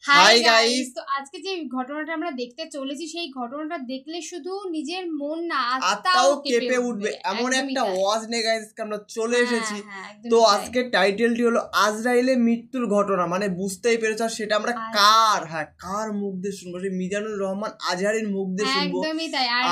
Hi guys, তো আজকে যে ঘটনাটা আমরা দেখতে চলেছি সেই ঘটনাটা দেখলে শুধু নিজের মন না আত্মাও কেঁপে উঠবে এমন একটা ওয়াজ নিয়ে গাইস আমরা চলে এসেছি। তো আজকে টাইটেলটি হলো আজরাইলের মৃত্যুর ঘটনা। মানে বুঝতেই পেরেছ সেটা আমরা কার মুখ দিয়ে শুনবো, সেই মিজানুর রহমান আজহারির মুখ দিয়ে শুনবো।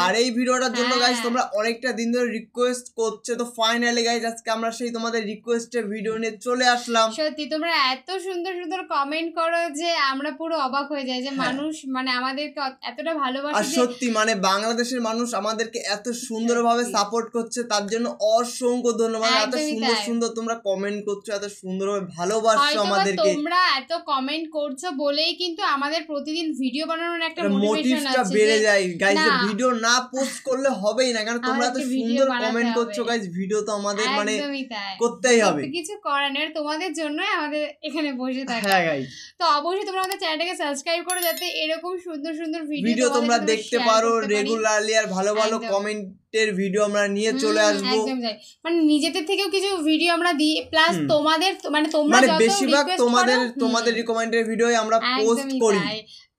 আর এই ভিডিওটার জন্য গাইস তোমরা অনেকটা দিন ধরে রিকোয়েস্ট করছে, তো ফাইনালি গাইস আজকে আমরা সেই তোমাদের রিকোয়েস্টের ভিডিও নিয়ে চলে আসলাম। সত্যি তোমরা এত সুন্দর সুন্দর কমেন্ট করো যে আমরা পুরো অবাক হয়ে যাই যে মানুষ মানে আমাদেরকে এতটা ভালোবাসে। আর সত্যি মানে বাংলাদেশের মানুষ আমাদেরকে এত সুন্দরভাবে সাপোর্ট করছে, তার জন্য অসংখ্য ধন্যবাদ। এত সুন্দর সুন্দর তোমরা কমেন্ট করছো, এত সুন্দরভাবে ভালোবাসছো আমাদেরকে। তোমরা এত কমেন্ট করছো বলেই কিন্তু আমাদের প্রতিদিন ভিডিও বানানোর একটা মোটিভেশন আছে, বেড়ে যায় গাইস। ভিডিও না পোস্ট করলে হবেই না, কারণ তোমরা এত সুন্দর কমেন্ট করছো গাইস। ভিডিও তো আমাদের মানে করতেই হবে, কিছু করার নেই। তোমাদের জন্যই আমাদের এখানে বসে থাকা। হ্যাঁ গাইস, তো অবশ্যই তোমরা আমাদের চ্যানেলটাকে সাবস্ক্রাইব করো যাতে এরকম সুন্দর সুন্দর ভিডিও তোমরা দেখতে পারো রেগুলারলি। আর ভালো ভালো কমেন্টের ভিডিও আমরা নিয়ে চলে আসবো। মানে নিজেদের থেকেও কিছু ভিডিও আমরা দিই, প্লাস তোমাদের মানে তোমরা মানে বেশিরভাগ তোমাদের রিকমেন্ডের ভিডিওই আমরা পোস্ট করি।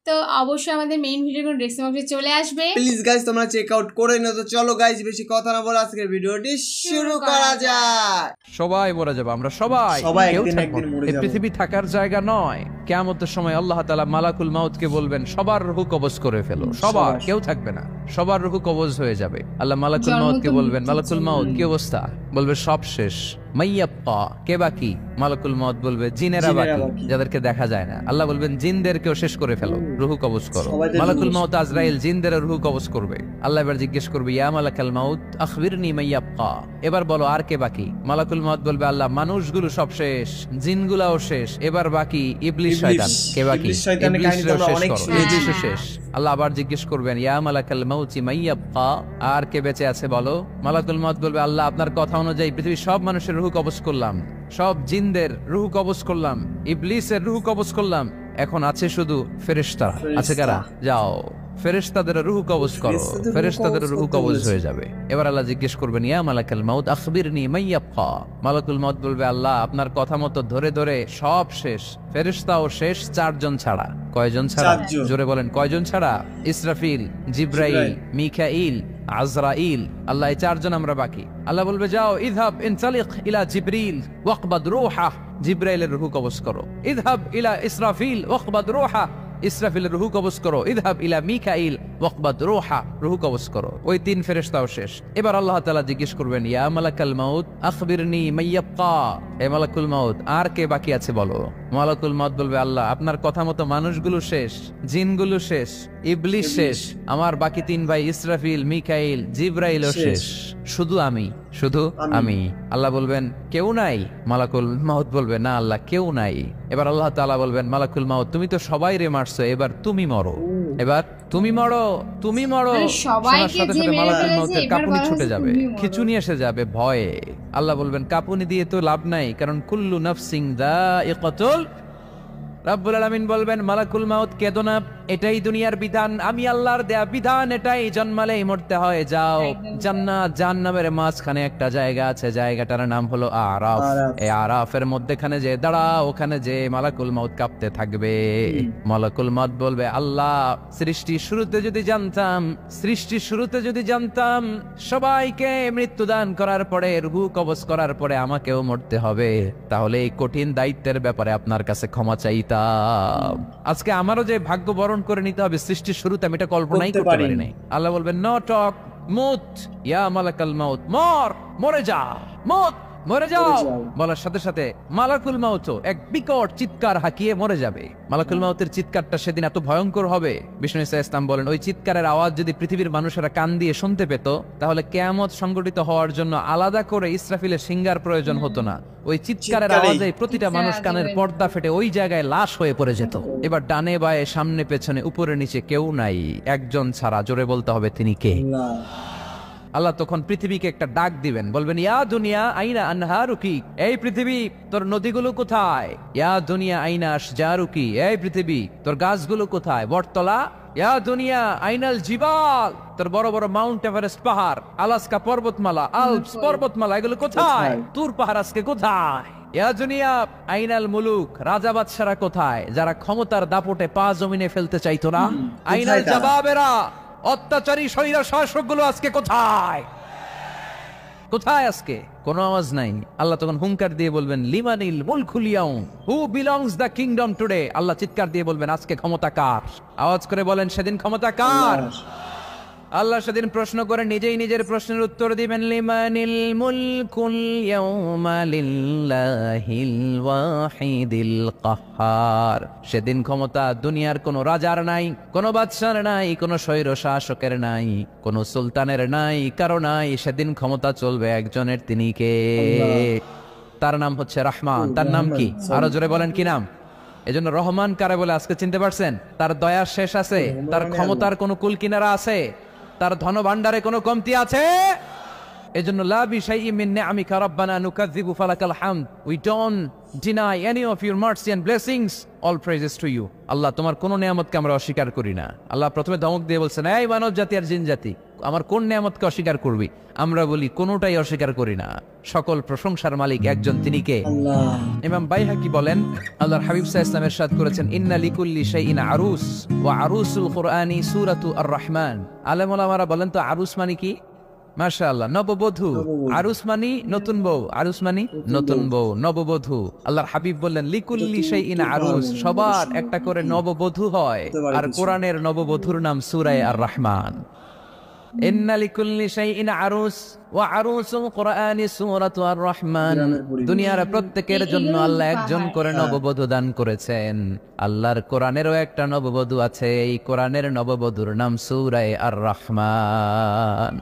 তো অবশ্যই আমাদের মেইন ভিডিও ডেসক্রিপশন বক্সে চলে আসবে, প্লিজ গাইস তোমরা চেক আউট করে নাও। তো চলো গাইস বেশি কথা না বলে আজকের ভিডিওটি শুরু করা যাক। সবাই মরে যাবে, আমরা সবাই একদিন মরে যাব। এই পৃথিবী থাকার জায়গা নয়। কিয়ামতের সময় আল্লাহ তাআলা মালাকুল মাউতকে বলবেন সবার রূহ কবজ করে ফেলো, সবার, কেউ থাকবে না, সবার রূহ কবজ হয়ে যাবে। আল্লাহ মালাকুল মাউতকে বলবেন মালাকুল মাউত কি অবস্থা? বলবে সব শেষ, মাইয়াব্বা, কে বাকি? মালাকুল মাউত বলবে জিনেরা বাকি, যাদেরকে দেখা যায় না। আল্লাহ বলবেন জিনদেরকেও শেষ করে ফেলো, রূহ কবজ করো। মালাকুল মাউত আজরাইল জিনদের রূহ কবজ করবে। আল্লাহ এবার জিজ্ঞেস করবে ইয়া মালাকাল মাউত আখবিরনি মাইয়াব্বা, এবার বলো আর কে বাকি? মালাকুল মাউত বলবে আল্লাহ মানুষগুলো সব শেষ, জিনগুলাও শেষ, এবার বাকি ইবলিস শয়তান, কে বাকি? ইবলিসও শেষ করো, ইবলিসও শেষ। আল্লাহ আবার জিজ্ঞেস করবেন ইয়া মালাকাল মাউতি মাইয়াব্বা, আর কে বেঁচে আছে বলো? মালাকুল মাউত বলবে আল্লাহ আপনার কথা অনুযায়ী পৃথিবীর সব মানুষের রূহ কবজ করলাম, সব জিনদের রূহ কবজ করলাম, ইবলিসের রূহ কবজ করলাম, এখন আছে শুধু ফেরেশতারা। আছে কারা? যাও ফেরেশতাদের রূহ কবজ করো, ফেরেশতাদের রূহ কবজ হয়ে যাবে। এবার আল্লাহ জিজ্ঞেস করবেন ইয়া মালাকাল মাউত আখবিরনি মাইয়াব্বা। মালাকুল মাউত বলবে আল্লাহ আপনার কথা মতো ধরে ধরে সব শেষ, ফেরেশতাও শেষ, চারজন ছাড়া। কয়জন ছাড়া? জোরে বলেন কয়জন ছাড়া? ইসরাফিল, জিব্রাইল, মিকাইল, আজরাইল। আল্লাহ এই চারজন আমরা বাকি। আল্লাহ বলবে যাও ইযহাব ইনতালিক ইলা জিবরিল ওয়াকবাদ রূহা, জিব্রাইলের রূহ কবজ করো। ইযহাব ইলা ইসরাফিল ওয়াকবাদ রূহা, ইসরাফিলের রূহ কবজ করো। ইযহাব ইলা মিকাইল ওয়াকবাদ রূহা, রূহ কবজ করো। ওই তিন ফেরেশতাও শেষ। এবার আল্লাহ তাআলা জিজ্ঞেস করবেন ইয়া মালাকাল মাউত আখবিরনি মাইয়াব্বা, এ মালাকুল মাউত আর কে বাকি আছে বলো? মালাকুল মাউত বলবে আল্লাহ আপনার কথা মতো মানুষগুলো শেষ, জিনগুলো শেষ, ইবলিস শেষ, আমার বাকি তিন ভাই ইসরাফিল, মিকাইল, জিব্রাইলও শেষ, শুধু আমি, শুধু আমি। আল্লাহ বলবেন কেউ নাই? মালাকুল মাউত বলবে না আল্লাহ কেউ নাই। এবার আল্লাহ তাআলা বলবেন মালাকুল মাউত তুমি তো সবাই রে মারছো, এবার তুমি মরো, এবার তুমি মরো, তুমি মরো। সাথে সাথে মালাকুল মাউতের কাঁপুনি ছুটে যাবে, খিঁচুনি এসে যাবে ভয়ে। আল্লাহ বলবেন কাঁপুনি দিয়ে তো লাভ নাই, কারণ কুল্লু নাফসিন যায়িকাতুল। রব্বুল আলামিন বলবেন মালাকুল মাউত কেঁদো না, এটাই দুনিয়ার বিধান, আমি আল্লাহর দেয়া বিধান, এটাই জন্মালেই মরতে হয়। যাও জান্নাত জাহান্নামের মাঝখানে একটা জায়গা আছে, জায়গাটার নাম হলো আরাফ। এই আরাফের মধ্যখানে যে দাঁড়াও, ওখানে যে মালাকুল মাউত কাঁপতে থাকবে। মালাকুল মাউত বলবে আল্লাহ সৃষ্টির শুরুতে যদি জানতাম সবাইকে মৃত্যুদান করার পরে রূহ কবজ করার পরে আমাকেও মরতে হবে, তাহলে এই কঠিন দায়িত্বের ব্যাপারে আপনার কাছে ক্ষমা চাইতাম। আজকে আমারও যে ভাগ্য বরণ করে নিতে হবে সৃষ্টির শুরুতে, আমি এটা কল্পনাই করতে পারি নাই। আল্লাহ বলবেন নো টক, মুত ইয়া মালাকাল মাউত, মরে যা, মরে যাও। বলার সাথে সাথে মালাকুল মাউত এক বিকট চিৎকার হাঁকিয়ে মরে যাবে। মালাকুল মাউতের চিৎকারটা সেদিন এত ভয়ঙ্কর হবে, বিষ্ণু ঈসা ইসলাম বলেন ওই চিৎকারের আওয়াজ যদি পৃথিবীর মানুষেরা কান দিয়ে শুনতে পেত, তাহলে কিয়ামত সংগঠিত হওয়ার জন্য আলাদা করে ইসরাফিলের সিঙ্গার প্রয়োজন হতো না। ওই চিৎকারের আওয়াজে প্রতিটা মানুষ কানের পর্দা ফেটে ওই জায়গায় লাশ হয়ে পড়ে যেত। এবার ডানে বায়ে সামনে পেছনে উপরে নিচে কেউ নাই, একজন ছাড়া। জোরে বলতে হবে তিনি কে? আল্লাহ তখন পৃথিবীকে একটা ডাক দিবেন, বলবেন ইয়া দুনিয়া আইনা আনহারুকি, এই পৃথিবী তোর নদীগুলো কোথায়? ইয়া দুনিয়া আইনা আশজারুকি, এই পৃথিবী তোর গাছগুলো কোথায়? বটতলা। ইয়া দুনিয়া আইনাল জিবাল, তোর বড় বড় মাউন্ট এভারেস্ট পাহাড়, আলাস্কা পর্বতমালা, আলপস পর্বতমালা, এগুলো কোথায়? তুর পাহাড় আজকে কোথায়? ইয়া দুনিয়া আইনাল মুলুক, রাজা বাদশারা কোথায় যারা ক্ষমতার দাপটে পা জমিনে ফেলতে চাইতো না? আইনাল জবাবেরা, অত্যাচারী স্বৈর শাসকগুলো আজকে কোথায়? কোথায় আজকে? কোনো আওয়াজ নাই। আল্লাহ তখন হুঙ্কার দিয়ে বলবেন লিমানিল মুলকুল ইয়াউম, who belongs the kingdom today. আল্লাহ চিৎকার দিয়ে বলবেন আজকে ক্ষমতা কার? আওয়াজ করে বলেন সেদিন ক্ষমতা কার? আল্লাহ সেদিন প্রশ্ন করে নিজেই নিজের প্রশ্নের উত্তর দিবেন লিমানিল মুলকুল ইয়াউমা লিল্লাহিল ওয়াহিদিল কাহ্হার। সেদিন ক্ষমতা দুনিয়ার কোনো রাজার নাই, কোনো বাদশার নাই, কোনো স্বৈর শাসকের নাই, কোনো সুলতানের নাই, কারো নাই। সেদিন ক্ষমতা চলবে একজনের, তিনি কে? তার নাম হচ্ছে রহমান। তার নাম কি? আরো জোরে বলেন কি নাম? এজন্য রহমান কারে বলে আজকে চিনতে পারছেন? তার দয়ার শেষ আছে? তার ক্ষমতার কোনো কুল কিনারা আছে? তার ধন ভান্ডারে কোনো কমতি আছে? এজন্য লা বিশাইইন মিন নিআমিকা রাব্বানা নুকাযযিবু ফালাকাল হামদ, we don't deny any of your mercy and blessings, all praises to you. আল্লাহ তোমার কোন নিয়ামতকে আমরা অস্বীকার করি না। আল্লাহ প্রথমে ধমক দিয়ে বলছেন এই মানব জাতি আর জিন জাতি, আমার কোন নিয়ামতকে অস্বীকার করবি? আমরা বলি কোনোটাই অস্বীকার করি না। সকল প্রশংসার মালিক একজন, তিনি কে? আল্লাহ। ইমাম বাইহাকি বলেন আল্লাহর হাবিব সাল্লাল্লাহু আলাইহি ওয়াসাল্লাম ইরশাদ করেছেন ইন্না লিকুল্লি শাইইন আরুস ওয়া আরুসুল কুরআনি সূরাতু আর রহমান। আলেম ওলামারা বলেন তো আরুস মানে কি? মাশাআল্লাহ, নববধূ। আরুস মানি নতুন বউ, আরুস মানি নতুন বউ, নববধূ। আল্লাহর হাবিব বললেন লিকুল্লি শাইইন আরুস, সবার একটা করে নববধূ হয়। আর কোরআনের নববধূর নাম সূরা আর রহমান। ইন্না লিকুল্লি শাইইন আরুস ওয়া আরুসুল কুরআনি সূরাতু আর রহমান। দুনিয়ার প্রত্যেকের জন্য আল্লাহ একজন করে নববধূ দান করেছেন। আল্লাহর কোরআনেরও একটা নববধূ আছে, এই কোরআনের নববধূর নাম সূরা আর রহমান।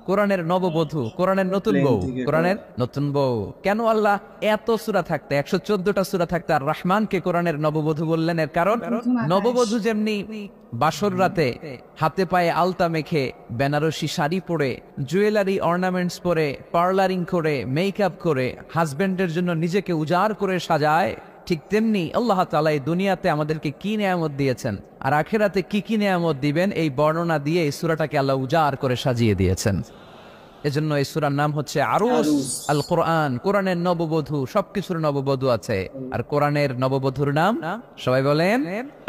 কোরআনের নববধূ, কোরআনের নতুন বউ, কোরআনের নতুন বউ। কেন আল্লাহ এত সূরা থাকতে, 114টা সূরা থাকতে আর রহমানকে কোরআনের নববধূ বললেন? এর কারণ নববধূ যেমনি বাসর রাতে হাতে পায়ে আলতা মেখে, বেনারসি শাড়ি পরে, জুয়েলারি অর্নামেন্টস পরে, পার্লারিং করে, মেকআপ করে হাজবেন্ডের জন্য নিজেকে উজাড় করে সাজায়, ঠিক তেমনি আল্লাহ তাআলা এই দুনিয়াতে আমাদেরকে কি নিয়ামত দিয়েছেন আর আখিরাতে কি কি নিয়ামত দিবেন, এই বর্ণনা দিয়ে এই সূরাটাকে আল্লাহ উজাড় করে সাজিয়ে দিয়েছেন। এজন্য এই সূরার নাম হচ্ছে আরুস। আল কোরআন, কোরআনের নববধূ, সবকিছুর নববধূ আছে। আর কোরআনের নববধূর নাম সবাই বলেন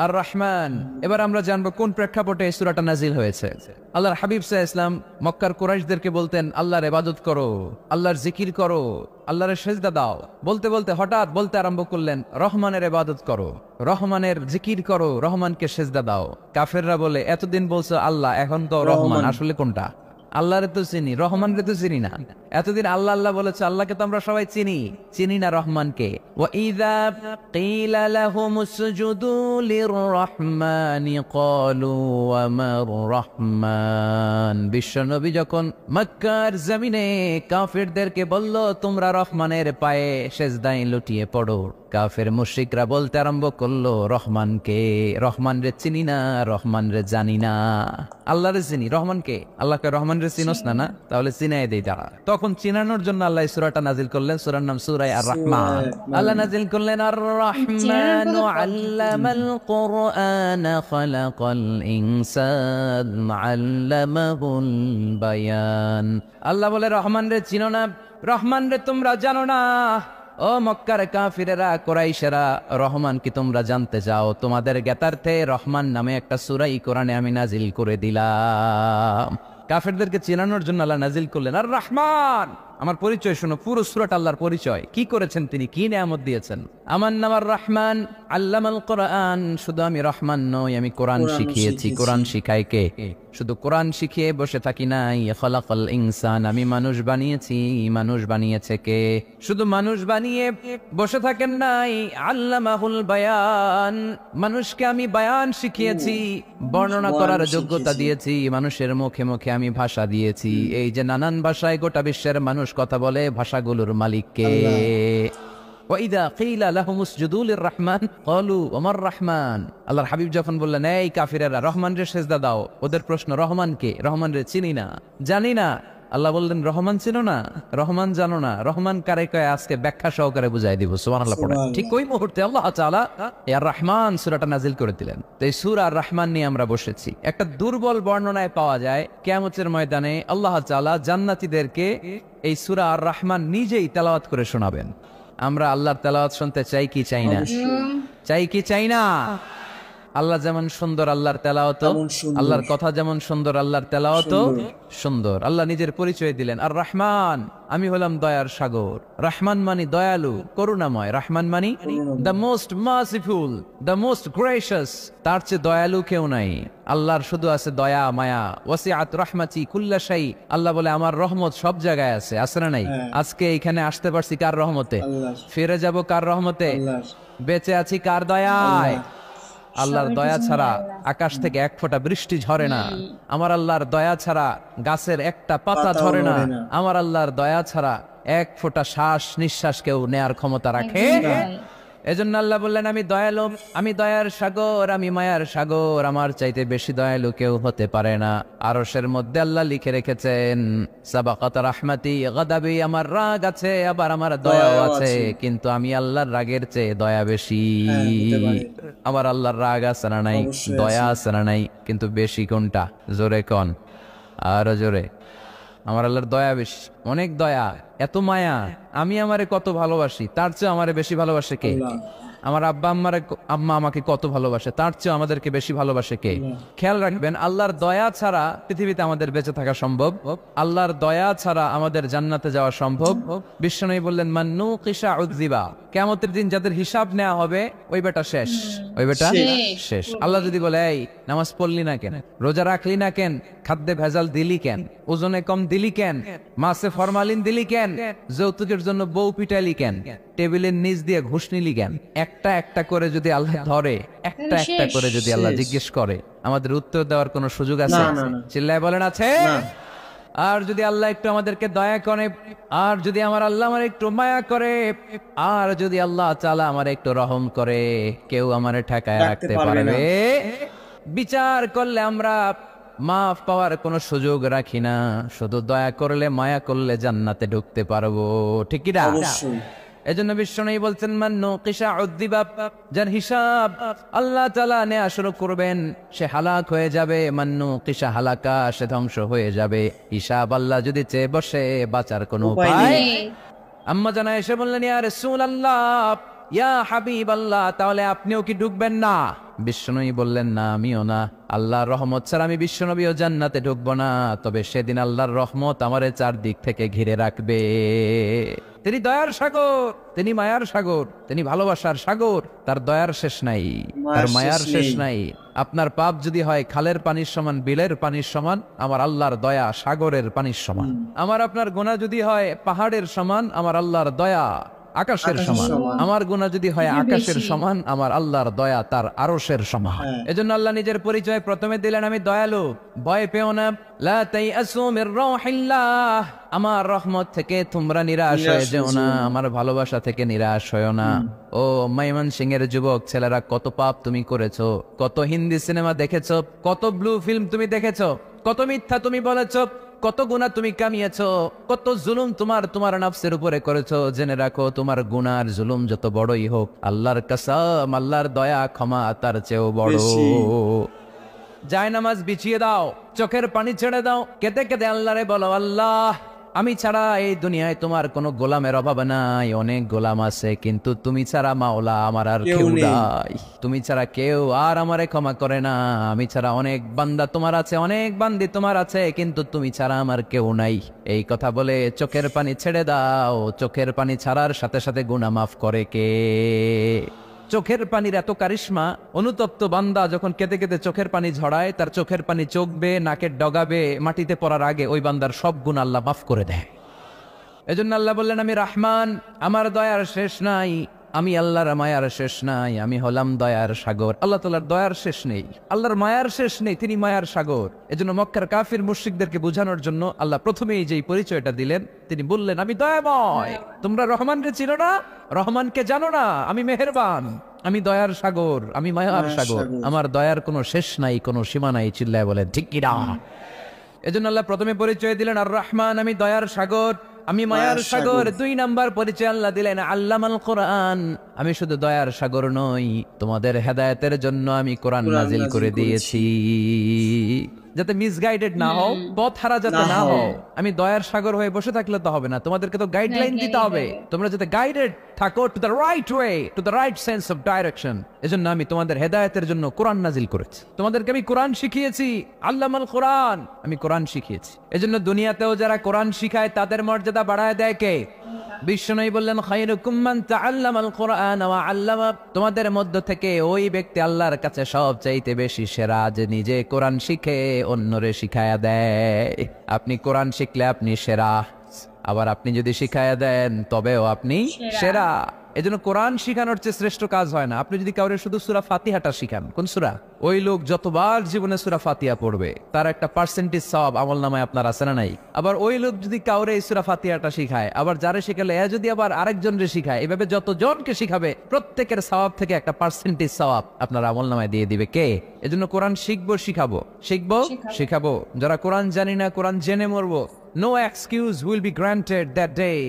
আর রহমান। এবার আমরা জানবো কোন প্রেক্ষাপটে এই সূরাটা নাজিল হয়েছে। আল্লাহর হাবিব সাল্লাল্লাহু আলাইহি ওয়াসাল্লাম মক্কার কুরাইশদেরকে বলতেন আল্লাহর ইবাদত করো, আল্লাহর জিকির করো, আল্লাহর সেজদা দাও। বলতে বলতে হঠাৎ বলতে আরম্ভ করলেন রহমানের ইবাদত করো, রহমানের জিকির করো, রহমানকে সেজদা দাও। কাফেররা বলে এতদিন বলছো আল্লাহ, এখন তো রহমান, আসলে কোনটা? আল্লাহরে তো চিনি, রহমানরে তো চিনি না। এতদিন আল্লাহ আল্লাহ বলেছে, আল্লাহকে তো আমরা সবাই চিনি, চিনি না রহমানকে। ওয়া ইযা কিলা লাহুমুসজুদু লিররহমানি ক্বালু ওয়া মার রহমান। বিশ্বনবী যখন মক্কার জমিনে কাফেরদেরকে বলল তোমরা রহমানের পায়ে সেজদায় লুটিয়ে পড়ো, কাফের মুশরিকরা বলতে আরম্ভ করলো রহমানকে, রহমান রে চিনি না, রহমান রে জানি না। আল্লাহ রে চিনি, রহমানকে? আল্লাহকে রহমান রে চিনোস না? না, তাহলে চিনাই দেই দাঁড়া। তখন চিনানোর জন্য আল্লাহ সূরাটা নাজিল করলেন, সূরার নাম সূরা আর রহমান। আল্লাহ নাজিল করলেন আর রহমানু আল্লামাল কুরআন খালাকাল ইনসান আল্লামাহুল বায়ান। আল্লাহ বলে রহমান রে চিনো না, রহমান রে তোমরা জানো না। ও মক্কার কাফিরেরা, কুরাইশেরা, রহমান কি তোমরা জানতে চাও? তোমাদের জ্ঞাতার্থে রহমান নামে একটা সূরা কোরআনে আমি নাজিল করে দিলাম। কাফেরদেরকে চেনানোর জন্য আল্লাহ নাজিল করলেন আর রহমান। আমার পরিচয় শোনো, পুরো সূরাটা আল্লাহর পরিচয়, কি করেছেন তিনি, কি নিয়ামত দিয়েছেন। আমার নাম আর রহমান আল্লামাল কোরআন। শুধু আমি রহমান নই, আমি কোরআন শিখিয়েছি। কোরআন শিখাই কে? শুধু কোরআন শিখিয়ে বসে থাকি নাই। খালাকাল ইনসান, আমি মানুষ বানিয়েছি। মানুষ বানিয়েছে কে? শুধু মানুষ বানিয়ে বসে থাকেন নাই। আল্লামাহুল বায়ান, মানুষকে আমি বায়ান শিখিয়েছি, বর্ণনা করার যোগ্যতা দিয়েছি। মানুষের মুখে মুখে আমি ভাষা দিয়েছি। এই যে নানান ভাষায় গোটা বিশ্বের মানুষ কথা বলে, ভাষাগুলোর মালিক কে? ওয়াইদা কিলা লাহুমুসজুদু লিররহমান ক্বালু ওয়া মার রহমান। আল্লাহর হাবিব যখন বললেন এই কাফিরেরা রহমানরে সেজদা দাও, ওদের প্রশ্ন রহমান কে? রহমান রে চিনি না, জানি না। আল্লাহ বললেন রহমান চিনো না, রহমান জানো না, রহমান কারে কয় আজকে ব্যাখ্যা সহকারে বুঝাই দিব। সুবহানাল্লাহ পড়ে ঠিক ওই মুহূর্তে আল্লাহ তাআলা আর রহমান সূরাটা নাজিল করে দিলেন। তো এই সূরা আর রহমান নিয়ে আমরা বসেছি। একটা দুর্বল বর্ণনায় পাওয়া যায় কিয়ামতের ময়দানে আল্লাহ তাআলা জান্নাতীদেরকে এই সূরা আর রহমান নিজেই তেলাওয়াত করে শোনাবেন। আমরা আল্লাহর তেলাওয়াত শুনতে চাই কি চাই না? চাই কি চাই না? আল্লাহ যেমন সুন্দর আল্লাহর তেলাওয়াত, আল্লাহর কথা যেমন সুন্দর আল্লাহর তেলাওয়াত সুন্দর। আল্লাহ নিজের পরিচয় দিলেন, আর রহমান, আমি হলাম দয়ার সাগর। রহমান মানি দয়ালু, করুণাময়। রহমান মানি the most merciful, the most gracious. তার চেয়ে দয়ালু কেউ নাই। আল্লাহর শুধু আছে দয়া মায়া। ওয়াসিআত রাহমাতি কুল্লা শাই। আল্লাহ বলে আমার রহমত সব জায়গায় আছে, আছে না নাই? আজকে এখানে আসতে পারছি কার রহমতে? ফিরে যাব কার রহমতে? বেঁচে আছি কার দয়ায়? আল্লাহর দয়া ছাড়া আকাশ থেকে এক ফোঁটা বৃষ্টি ঝরে না। আমার আল্লাহর দয়া ছাড়া গাছের একটা পাতা ঝরে না। আমার আল্লাহর দয়া ছাড়া এক ফোঁটা শ্বাস নিঃশ্বাস কেউ নেয়ার ক্ষমতা রাখে? এজন্য আল্লাহ বললেন, আমি দয়ালু, আমি দয়ার সাগর, আমি মায়ার সাগর। আমার চাইতে বেশি দয়ালু কেউ হতে পারে না। আরশের মধ্যে আল্লাহ লিখে রেখেছেন, সাবাকাত রাহমাতি গাদাবি। আমার রাগ আছে, আবার আমার দয়াও আছে, কিন্তু আমি আল্লাহর রাগের চেয়ে দয়া বেশি। আমার আল্লাহর রাগ আছে না নাই? দয়া আছে না নাই? কিন্তু বেশি কোনটা? জোরে কন, আরো জোরে। আমার আল্লাহর দয়া বেশি, অনেক দয়া, এত মায়া। আমি আমারে কত ভালোবাসি, তার চেয়ে আমারে বেশি ভালোবাসে কে? আমার আম্মা আমাকে কত ভালোবাসে, তার চেয়ে আমাদেরকে বেশি ভালোবাসে কে? খেয়াল রাখবেন, আল্লাহর দয়া ছাড়া পৃথিবীতে আমাদের বেঁচে থাকা সম্ভব। আল্লাহর দয়া ছাড়া আমাদের জান্নাতে যাওয়া সম্ভব। বিশ্বনবী বললেন, মান্নু কিসা উযিবা। কিয়ামতের দিন যাদের হিসাব নেওয়া হবে, ওই বেটা শেষ, ওই বেটা শেষ। আল্লাহ যদি বলে, এই নামাজ পড়লি না কেন, রোজা রাখলি না কেন, খাদ্যে ভেজাল দিলি কেন, ওজনে কম দিলি কেন, মাছে ফরমালিন দিলি কেন, যৌতুকের জন্য বউ পিটাইলি কেন, টেবিলের নিচ দিয়ে ঘুষ নিলি কেন, একটা একটা করে যদি আল্লাহ ধরে, একটা একটা করে যদি আল্লাহ জিজ্ঞেস করে, আমাদের উত্তর দেওয়ার কোনো সুযোগ আছে? চিল্লায় বলেন আছে? আর যদি আল্লাহ একটু আমাদেরকে দয়া করে, আর যদি আমার আল্লাহ আমার একটু মায়া করে, আর যদি আল্লাহ তাআলা আমার একটু রহম করে, কেউ আমারে ঠেকায় রাখতে পারবে? বিচার করলে আমরা মাফ পাওয়ার কোনো সুযোগ রাখি না। শুধু দয়া করলে, মায়া করলে জান্নাতে ঢুকতে পারবো, ঠিক কি না? এজন্য বিশ্বনবী বলছেন, মান্নু কিসা উযিবা। যার হিসাব আল্লাহ তাআলা নেওয়া শুরু করবেন, সে হালাক হয়ে যাবে। মান্নু কিসা হালাকা, সে ধ্বংস হয়ে যাবে। হিসাব আল্লাহ যদি চেয়ে বসে, বাঁচার কোনো উপায় নেই। আম্মা জানা এসে বললেন, ইয়া রাসূলুল্লাহ, ইয়া হাবিবাল্লাহ, তাহলে আপনিও কি ঢুকবেন না? বিশ্বনবী বললেন, না, আমিও না। আল্লাহর রহমত ছাড়া আমি বিশ্বনবীও জান্নাতে ঢুকবো না। তবে সেদিন আল্লাহর রহমত আমারে চারদিক থেকে ঘিরে রাখবে। তিনি দয়ার সাগর, তিনি মায়ার সাগর, তিনি ভালোবাসার সাগর। তার দয়ার শেষ নাই, তার মায়ার শেষ নাই। আপনার পাপ যদি হয় খালের পানির সমান, বিলের পানির সমান, আমার আল্লাহর দয়া সাগরের পানির সমান। আমার আপনার গুনাহ যদি হয় পাহাড়ের সমান, আমার আল্লাহর দয়া আকাশের সমান। আমার গুনাহ যদি হয় আকাশের সমান, আমার আল্লাহর দয়া তার আরশের সমান। এজন্য আল্লাহ নিজের পরিচয় প্রথমে দিলেন, আমি দয়ালু, ভয় পেও না। লা তাইআসু মির রাহিল্লাহ, আমার রহমত থেকে তোমরা নিরাশ হয়ে যেও না, আমার ভালোবাসা থেকে নিরাশ হয়ো না। ও ময়মনসিংহের যুবক ছেলেরা, কত পাপ তুমি করেছো, কত হিন্দি সিনেমা দেখেছো, কত ব্লু ফিল্ম তুমি দেখেছো, কত মিথ্যা তুমি বলেছো, কত গুনাহ তুমি কামিয়েছো, কত জুলুম তোমার নফসের উপরে করেছো। জেনে রাখো, তোমার গুনার জুলুম যত বড়ই হোক, আল্লাহর কসম, আল্লাহর দয়া ক্ষমা তার চেয়েও বড়। জায়নামাজ বিছিয়ে দাও, চোখের পানি ছেড়ে দাও, কেঁদে কেঁদে আল্লাহরে বলো, আল্লাহ, আমি ছাড়া এই দুনিয়ায় তোমার কোনো গোলামের অভাব নাই। অনেক গোলাম আছে, কিন্তু তুমি ছাড়া মাওলা আমার আর কেউ নাই। তুমি ছাড়া কেউ আর আমারে ক্ষমা করে না। আমি ছাড়া অনেক বান্দা তোমার আছে, অনেক বান্দি তোমার আছে, কিন্তু তুমি ছাড়া আমার কেউ নাই। এই কথা বলে চোখের পানি ছেড়ে দাও। চোখের পানি ছাড়ার সাথে সাথে গুনাহ মাফ করে কে? চোখের পানির এত কারিশমা, অনুতপ্ত বান্দা যখন কেঁদে কেঁদে চোখের পানি ঝরায়, তার চোখের পানি চোখবে, নাকের ডগাবে, মাটিতে পড়ার আগে ওই বান্দার সব গুনাহ আল্লাহ মাফ করে দেয়। এজন্য আল্লাহ বললেন, আমি রহমান, আমার দয়ার শেষ নাই। আমি আল্লাহর মায়ার শেষ নাই, আমি হলাম দয়ার সাগর। আল্লাহ তাআলার দয়ার শেষ নেই, আল্লাহর মায়ার শেষ নেই, তিনি মায়ার সাগর। এজন্য মক্কার কাফির মুশরিকদেরকে বোঝানোর জন্য আল্লাহ প্রথমেই যেই পরিচয়টা দিলেন, তিনি বললেন, আমি দয়াময়। তোমরা রহমানকে চিনো না, রহমানকে জানো না, আমি মেহেরবান, আমি দয়ার সাগর, আমি মায়ার সাগর। আমার দয়ার কোনো শেষ নাই, কোনো সীমা নাই। চিল্লায় বলেন ঠিক কি না? এজন্য আল্লাহ প্রথমে পরিচয় দিলেন আর রহমান, আমি দয়ার সাগর, আমি মায়ার সাগর। 2 নাম্বার পরিচয় আল্লাহ দিলেন আল্লামাল কোরআন, আমি শুধু দয়ার সাগর নই, তোমাদের হেদায়েতের জন্য আমি কোরআন নাজিল করে দিয়েছি, যাতে মিসগাইডেড না হও, পথ হারা যাতে না হও। আমি দয়ার সাগর হয়ে বসে থাকলে তো হবে না, তোমাদেরকে তো গাইডলাইন দিতে হবে, তোমরা যাতে গাইডেড থাকো to the right way, to the right sense of direction. এজন্য আমি তোমাদের হেদায়েতের জন্য কোরআন নাজিল করেছি, তোমাদেরকে আমি কোরআন শিখিয়েছি, আল্লামাল কোরআন, আমি কোরআন শিখিয়েছি। এজন্য দুনিয়াতেও যারা কোরআন শিখায় তাদের মর্যাদা বাড়ায় দেয় কে? বিশ্বনবী বললেন, খায়রুকুম মান তাআল্লামাল কোরআন ওয়া আল্লামা, তোমাদের মধ্য থেকে ওই ব্যক্তি আল্লাহর কাছে সবচাইতে বেশি সেরা যে নিজে কোরআন শিখে অন্যরে শিখায়া দেয়। আপনি কোরআন শিখলে আপনি সেরা, আবার আপনি যদি শিখায়া দেন তবেও আপনি সেরা। এজন্য কোরআন শিখানোর চেয়ে শ্রেষ্ঠ কাজ হয় না। আপনি যদি কাউরে শুধু সূরা ফাতিহাটা শিখান, কোন সূরা, ওই লোক যতবার জীবনে সূরা ফাতিহা পড়বে তার একটা পার্সেন্টেজ সওয়াব আমলনামায় আপনার আছে না নাই? আবার ওই লোক যদি কাউরে এই সূরা ফাতিহাটা শিখায়, আবার যারে শিখালে এ যদি আবার আরেকজনরে শিখায়, এভাবে যতজনকে শিখাবে প্রত্যেকের সওয়াব থেকে একটা পার্সেন্টেজ সওয়াব আপনার আমলনামায় দিয়ে দিবে কে? এজন্য কোরআন শিখবো, শিখাবো, শিখবো, শিখাবো। যারা কোরআন জানি না, কোরআন জেনে মরবো, no excuse will be granted that day.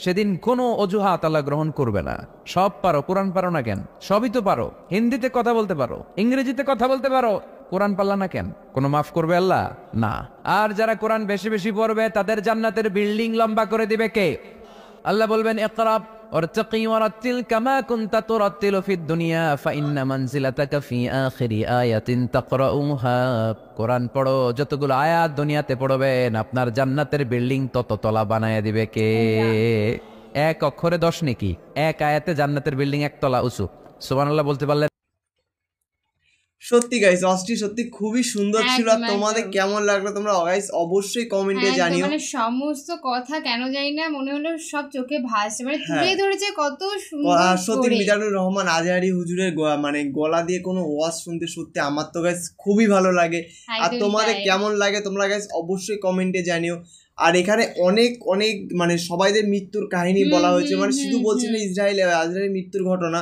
সেদিন কোনো অজুহাত আল্লাহ গ্রহণ করবে না। সব পারো, কোরআন পারো না কেন? সবই তো পারো। হিন্দিতে কথা বলতে পারো, ইংরেজিতে কথা বলতে পারো, কোরআন পারলা না কেন? কোনো মাফ করবে আল্লাহ? না। আর যারা কোরআন বেশি বেশি পড়বে তাদের জান্নাতের বিল্ডিং লম্বা করে দিবে কে? আল্লাহ বলবেন, ইকরা ওয়ারতাকি ওয়ারাতিল কামা কুনতা তুরাতিলু ফিদ দুনিয়া ফাইন্না মানজিলাতাকা ফি আখিরি আয়াতিন তাকরাউহা। কোরআন পড়ো, যতগুলো আয়াত দুনিয়াতে পড়বেন আপনার জান্নাতের বিল্ডিং তত তলা বানায় দিবে কে? এক অক্ষরে 10 নেকি, এক আয়াতে জান্নাতের বিল্ডিং 1 তলা উঁচু। সুবহানাল্লাহ বলতে পারলে? সত্যি গাইস, অস্ট্রি সত্যি খুবই সুন্দর ছিল। তোমাদের কেমন লাগলো তোমরা গাইস অবশ্যই কমেন্টে জানিও। মানে সমস্ত কথা কেন জানি না মনে হলো সব চোখে ভাসছে, মানে তুলে ধরেছে কত সুন্দর। সত্যি মিজানুর রহমান আজহারী হুজুরের মানে গলা দিয়ে কোনো ওয়াজ শুনতে সত্যি আমার তো গাইস খুবই ভালো লাগে। আর তোমাদের কেমন লাগে তোমরা গাইস অবশ্যই কমেন্টে জানিও। আর এখানে অনেক অনেক মানে সবাইদের মৃত্যুর কাহিনী বলা হয়েছে, মানে শুধু বলছে না ইসরায়েলের মৃত্যুর ঘটনা,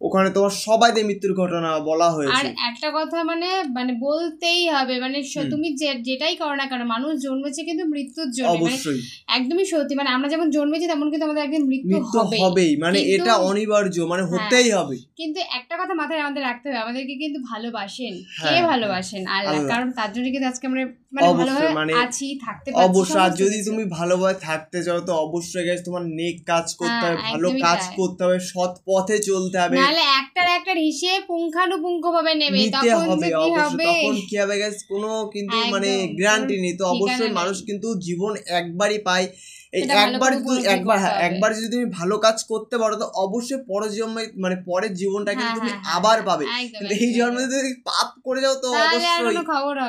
ওখানে তোমার সবাইদের মৃত্যুর ঘটনা বলা হয়েছে। আর একটা কথা মানে মানে বলতেই হবে, মানে তুমি যেটাই করো না কেন, মানুষ জন্মেছে কিন্তু মৃত্যুর জন্য, অবশ্যই একদমই সত্যি। মানে আমরা যেমন জন্মেছি তেমন কিন্তু আমাদের একদিন মৃত্যু হবেই, মানে এটা অনিবার্য, মানে হতেই হবে। কিন্তু একটা কথা মাথায় আমাদের রাখতে হবে, আমাদেরকে কিন্তু ভালোবাসেন, কে ভালোবাসেন? আল্লাহ। কারণ তার জন্য কিন্তু আজকে আমরা মানে ভালোভাবে আছি, থাকতে পারছি। অবশ্যই। আর যদি তুমি ভালোভাবে থাকতে চাও তো অবশ্যই গাইস তোমার নেক কাজ করতে হবে, ভালো কাজ করতে হবে, সৎ পথে চলতে হবে, নাহলে একটার হিসেব পুঙ্খানুপুঙ্খভাবে নেবে, তখন কি হবে? তখন কি হবে গাইস? কোনো কিন্তু মানে গ্যারান্টি নেই। তো অবশ্যই মানুষ কিন্তু জীবন একবারই পায়, এই একবার যদি তুমি ভালো কাজ করতে পারো তো অবশ্যই পরের জীবনটা কিন্তু তুমি আবার পাবে। এই জন্মে যদি পাপ করে যাও তো অবশ্যই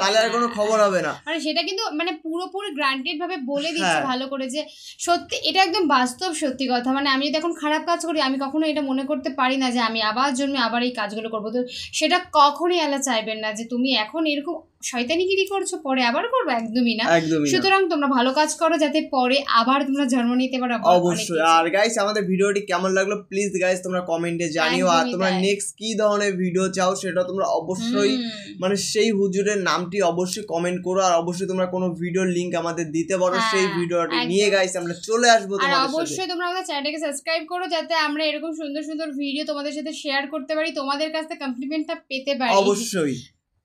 তাহলে আর কোনো খবর হবে না। মানে সেটা কিন্তু মানে পুরোপুরি গ্রান্টেড ভাবে বলে দিচ্ছে ভালো করে, যে সত্যি এটা একদম বাস্তব সত্যি কথা। মানে আমি যদি এখন খারাপ কাজ করি, আমি কখনো এটা মনে করতে পারি না যে আমি আবার জন্মে আবার এই কাজগুলো করবো। তো সেটা কখনোই আল্লাহ চাইবেন না যে তুমি এখন এরকম শয়তানিগিরি করছো পরে আবার করবে, একদমই না। সুতরাং তোমরা ভালো কাজ করো যাতে পরে আবার তোমরা জন্ম নিতে পারো। অবশ্যই। আর গাইস আমাদের ভিডিওটি কেমন লাগলো প্লিজ গাইস তোমরা কমেন্টে জানিও। আর তোমরা নেক্সট কি ধরনের ভিডিও চাও সেটা তোমরা অবশ্যই মানে সেই হুজুরের নামটি অবশ্যই কমেন্ট করো। আর অবশ্যই তোমরা কোনো ভিডিওর লিংক আমাদের দিতে পারো, সেই ভিডিওটি নিয়ে গাইস আমরা চলে আসবো তোমাদের সাথে। আর অবশ্যই তোমরা আমাদের চ্যানেলটাকে সাবস্ক্রাইব করো যাতে আমরা এরকম সুন্দর সুন্দর ভিডিও তোমাদের সাথে শেয়ার করতে পারি, তোমাদের কাছ থেকে কমপ্লিমেন্টটা পেতে পারি। অবশ্যই।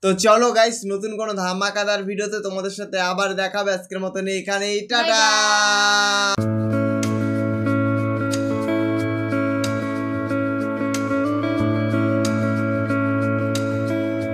তো চলো গাইস নতুন কোনো ধামাকাদার ভিডিওতে তোমাদের সাথে আবার দেখাবে। আজকের মতন এখানেই, টাটা।